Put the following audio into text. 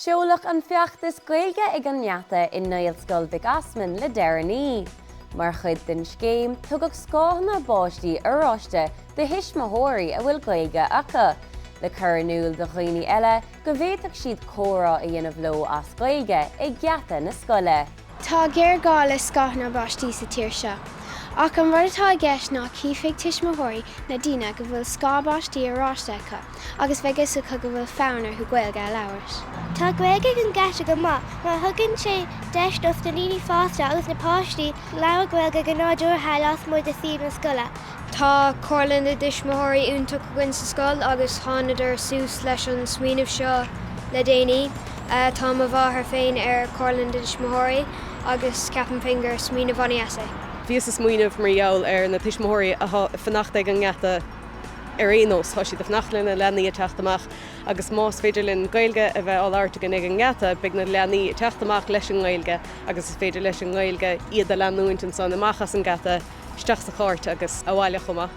Seolach an feachtas Gaeilge ag an nGeata in Nailscoil Big Asman le Deirní. Mar chud den scéim tugad scáthna báistí aráiste de hisismathirí a bhfuil Gaeilge acu. Le cuireanúil do dhaoine eile go bhféadfadh siad córa a dhéanamh leo as Gaeilge ag Geata na scoile. Tá géar gála scáthna báistí sa tír seo. Ach an rud atá gceist ná cífigh tuismitheoirí na daoine go bhfuil scábáistí aráiste acu, agus bheith go bhfuil fánar chu Gaeilge leabhars. Tá Gaeilge an gceiste go má thugann sé deistómh do líní fásta agus na páistí leabhar Gaeilge go nádúr heileas muid a thír na scoile. Tá cóirlann na tuismitheoirí úntaach gin sa scoil agus tháinar sús leis an smaoinemh seo le déanaí. Tá a bháthair féin ar cóirlann na tuismitheoirí agus ceapan finger smaoinemh bhainne. Bhíos is smaoinemh margheall ar na tuismitheoirí fannacht ag an nGeata ar aonos tá siad fnachlinn na leanaí a teachtamach agus más féidir linn Gaeilge a bheith álartaigh ag an nGeata beag na leanaí teachtamach leis an Gaeilge agus is féidir leis an Gaeilge iad a leanúint an san amachchas an nGeata isteach sa chóirt agus a bhaile chuma.